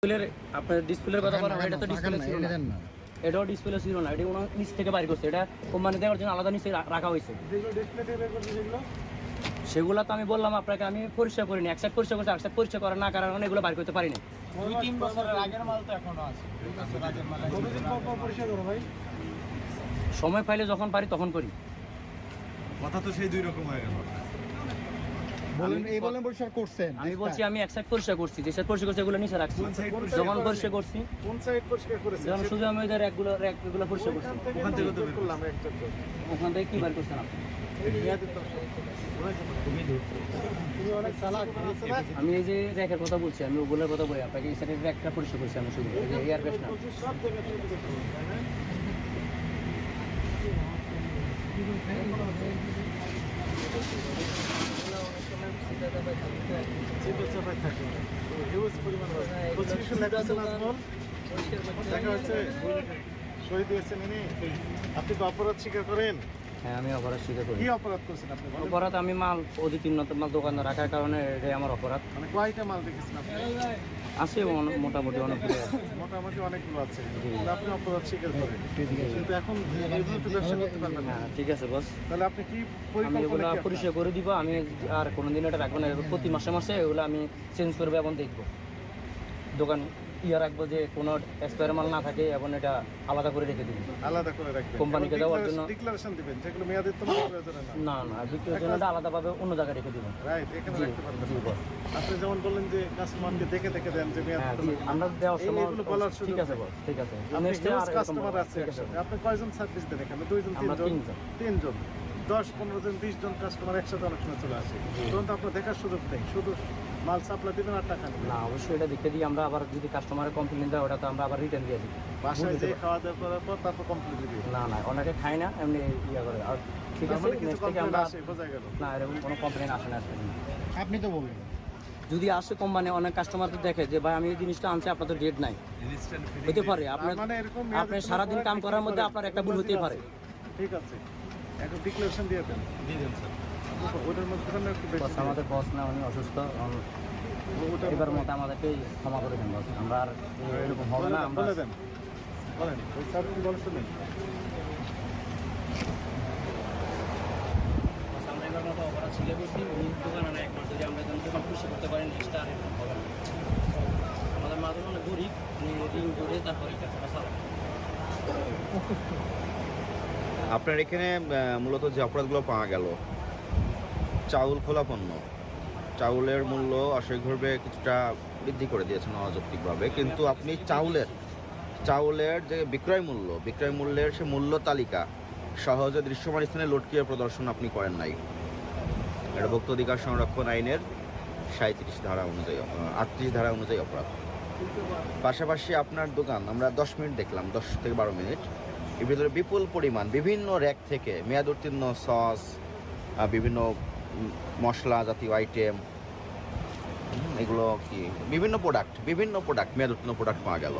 আপনার ডিসপ্লের কথা বলেন, এটা তো ডিসপ্লে ছিল না, এটাও ডিসপ্লে ছিল না, এটা কোনো নিচ থেকে বাইর করছে, এটা কোম্পানি দেওয়ার জন্য আলাদা নিচে রাখা হয়েছে। সেগুলো তো আমি বললাম আপনাকে, আমি পরিষ্কার করিনি, একসাথে পরিষ্কার করছি, একসাথে পরিষ্কার করার না কারণে এগুলো বাইর করতে পারিনি। 2-3 বছরের আগের মাল তো এখনো আছে। 2 বছর আগের মাল পরিষ্কার করো ভাই। সময় পাইলে যখন পারি তখন করি। কথা তো সেই দুই রকম হয়ে গেল। বলেন এই বলেন পরিষ্কার করছেন। আমি বলছি আমি এক সাইড পরিষ্কার করছি, যে সাইড পরিষ্কার করছি এগুলো নিচে রাখছি। যখন পরিষ্কার করছি, কোন সাইড পরিষ্কার করেছেন? যখন শুধু আমি ওদের র্যাকগুলো পরিষ্কার করছি। ওখান থেকে তো বের করলাম একটা। ওখান থেকে কি বার করছেন আপনি? তুমি অনেক চালাক আছে না? আমি এই যে র্যাকের কথা বলছি, আমি ওগুলোর কথা বলি আপনাকে, এই সাইডের র্যাকটা পরিষ্কার করছি আমি শুধু, এই যে এয়ার বেস না। সব জায়গা থেকে করছেন না? চিপে চাপে থাকে হিউজ পরিমাণ প্রসিকিউশন লেখাছে নাজমুল দেখা হচ্ছে শহীদ হয়েছেন ইনি। আপনি তো অপরাধ স্বীকার করেন? হ্যাঁ, আমি অপরাধ স্বীকার করি। কি অপরাধ করছেন আপনি? অপরাধ আমি মাল অধিক উন্নত মাল দোকানে রাখার কারণে এটাই আমার অপরাধ। মানে কয়টা মাল দেখেছেন আপনি? আছে মোটামুটি অনেকগুলো আছে। মোটামুটি অনেকগুলো আছে, তাহলে আপনি অপরাধ স্বীকার করেন, কিন্তু এখন এগুলো তো ব্যবসা করতে পারবেন না। হ্যাঁ ঠিক আছে বস, তাহলে আপনি কি আমি এগুলো পরিকল্পনা কি পরিষ্কার করে দিব। আমি আর কোনোদিন এটা রাখবো না, প্রতি মাসে মাসে এগুলো আমি চেঞ্জ করবো এবং দেখবো দোকান রাখবো যে কোনো এক্সপায়ার মাল না থাকে এবং এটা আলাদা করে রেখে দিব, আলাদা করে রাখবেন কোম্পানিকে দেওয়ার জন্য। ডিক্লারেশন দিবেন যেগুলো মেয়াদের তো প্রয়োজন না। না বিক্রির জন্য এটা আলাদাভাবে অন্য জায়গায় রেখে দিব। রাইট, এখানে জি, রাখতে পারবেন। জি বস। আপনি যেমন বললেন যে কাস্টমারকে দেখে দেখে দেন যে মেয়াদ হ্যাঁ, কত। আমরা দেওয়ার সময় এগুলো বলার সুযোগ ঠিক আছে বস, ঠিক আছে। আমি Next time আর এরকম কাস্টমার বলবো। আছে ঠিক আছে একসাথে। আপনি কয়জন সার্ভিস দেন এখানে? 2 জন, 3 আমরা জন? তিনজন। 3 জন, 10-15 জন, 20 জন কাস্টমার একসাথে অনেক সময় চলে আসে, তখন তো আপনার দেখার সুযোগ নেই, শুধু মাল সাপ্লাই দিবেন আর টাকা নেবেন। না অবশ্যই এটা দেখে দিই আমরা, আবার যদি কাস্টমারের কমপ্লেন দেয় ওটা তো আমরা আবার রিটার্ন দিয়ে দিই। বাসায় যে খাওয়া দাওয়া করার পর তারপর কমপ্লিট দিবেন। না অনেকে খায় না, এমনি ইয়ে করে। আর ঠিক তার আছে, মানে কিছু নেক্সট থেকে কমপ্লেন আমরা আসে, বোঝা গেল। না এরকম কোনো কমপ্লেন আসে না আজকে। আপনি তো বলবেন যদি আসে কোম্পানি, অনেক কাস্টমার তো দেখে যে ভাই আমি এই জিনিসটা আনছি, আপনার তো ডেট নাই, হতে পারে আপনার মানে এরকম আপনি সারাদিন কাম করার মধ্যে আপনার একটা ভুল হতেই পারে। ঠিক আছে, এখন ডিক্লারেশন দিয়ে দেন। দিয়ে দেন স্যার। ওটার মধ্যে একটু বস বেশি আমাদের বস না, উনি অসুস্থ, এবার মতো আমাদেরকে ক্ষমা করে দেন বস, আমরা আর এরকম হবে না। আমরা বলে দেন, বলেন ওই স্যার কি বলছেন? আমরা এবার মতো অপরাধ স্বীকার করছি, উনি দোকান আনা একবার যদি আমরা দোকান পুষে করতে পারি, নেক্সটটা আর এরকম হবে না। আমাদের মাধ্যমে অনেক গরিব, উনি ঋণ করে তারপরে কাজটা চালান। আপনার এখানে মূলত যে অপরাধগুলো পাওয়া গেল, চাউল খোলা পণ্য, চাউলের মূল্য অস্বাভাবিকভাবে কিছুটা বৃদ্ধি করে দিয়েছেন অযৌক্তিকভাবে, কিন্তু আপনি চাউলের যে বিক্রয় মূল্যের সে মূল্য তালিকা সহজে দৃশ্যমান স্থানে লটকিয়ে প্রদর্শন আপনি করেন নাই। এটা ভোক্তা অধিকার সংরক্ষণ আইনের 37 ধারা অনুযায়ী 38 ধারা অনুযায়ী অপরাধ। পাশাপাশি আপনার দোকান আমরা 10 মিনিট দেখলাম, 10 থেকে 12 মিনিট, এর ভিতরে বিপুল পরিমাণ বিভিন্ন র্যাক থেকে মেয়াদ উত্তীর্ণ সস, বিভিন্ন মশলা জাতীয় আইটেম, এগুলো কি বিভিন্ন প্রোডাক্ট মেয়াদ উত্তীর্ণ প্রোডাক্ট পাওয়া গেল।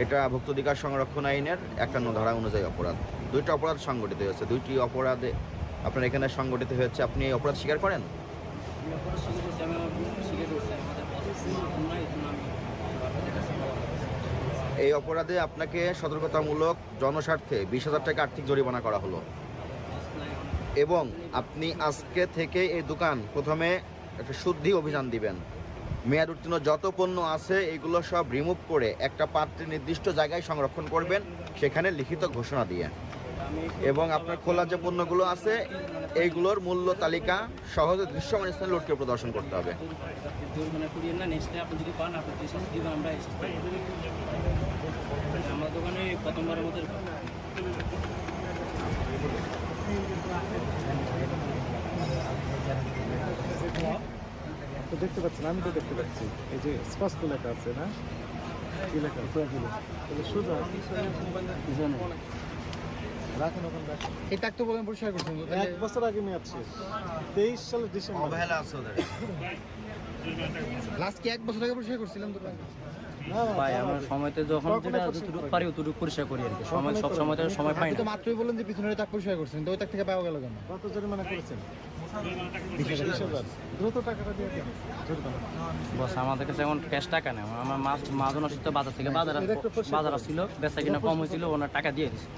এটা ভোক্তা অধিকার সংরক্ষণ আইনের 51 ধারা অনুযায়ী অপরাধ। 2টা অপরাধ সংগঠিত হয়েছে, 2টি অপরাধে আপনার এখানে সংগঠিত হয়েছে। আপনি এই অপরাধ স্বীকার করেন? আমি অপরাধ স্বীকার করছি, আমি আমার ভুল স্বীকার করছি, আমাদের বস না, এই জন্য আমি আপনাদের কাছে ক্ষমা করছি। এই অপরাধে আপনাকে সতর্কতামূলক জনস্বার্থে 20,000 টাকা আর্থিক জরিমানা করা হলো, এবং আপনি আজকে থেকে এই দোকান প্রথমে একটা শুদ্ধি অভিযান দিবেন। মেয়াদ উত্তীর্ণ যত পণ্য আছে এগুলো সব রিমুভ করে একটা পাত্রে নির্দিষ্ট জায়গায় সংরক্ষণ করবেন, সেখানে লিখিত ঘোষণা দিয়ে, এবং আপনার খোলা যে পণ্যগুলো আছে এইগুলোর মূল্য তালিকা সহজে দৃশ্যমান স্থানে লটকে প্রদর্শন করতে হবে। জরিমানা করিয়েন না, নেক্সটে আপনি যদি পান আপনি যে শাস্তি দিবেন আমরা এই শাস্তি পাবো। আমার দোকানে প্রথমবারের মতো তো দেখতে পাচ্ছেন, আমি তো দেখতে পাচ্ছি, এই যে স্পষ্ট লেখা আছে না, কি লেখা আছে? তাহলে সোজা রাখেন ওখানে রাখেন। এটা তো বলেন পরিষ্কার করছেন 1 বছর আগে মেয়াদ শেষ, 23 সালের ডিসেম্বর। অবহেলা আছে ওদের। লাস্ট কি 1 বছর আগে পরিষ্কার করছিলাম তো ভাই আমরা সময়তে যখন যেটা যতটুকু পারি অতটুকু পরিষ্কার করি আর কি, সময় সব সময় তো সময় পাই আপনি তো না। মাত্রই বললেন যে পিছনের তাক পরিষ্কার করছেন, তো ওই তাক থেকে পাওয়া গেল কেন? কত জরিমানা করেছেন? 20,000 দ্রুত টাকাটা দিয়ে দেন জরিমানা। বস আমাদের কাছে এখন ক্যাশ টাকা নেই, আমার মাছ মাজন আসছে বাজার থেকে, বাজার আসছিল, বেচা কিনা কম হয়েছিল, ওনার টাকা দিয়ে দিচ্ছে।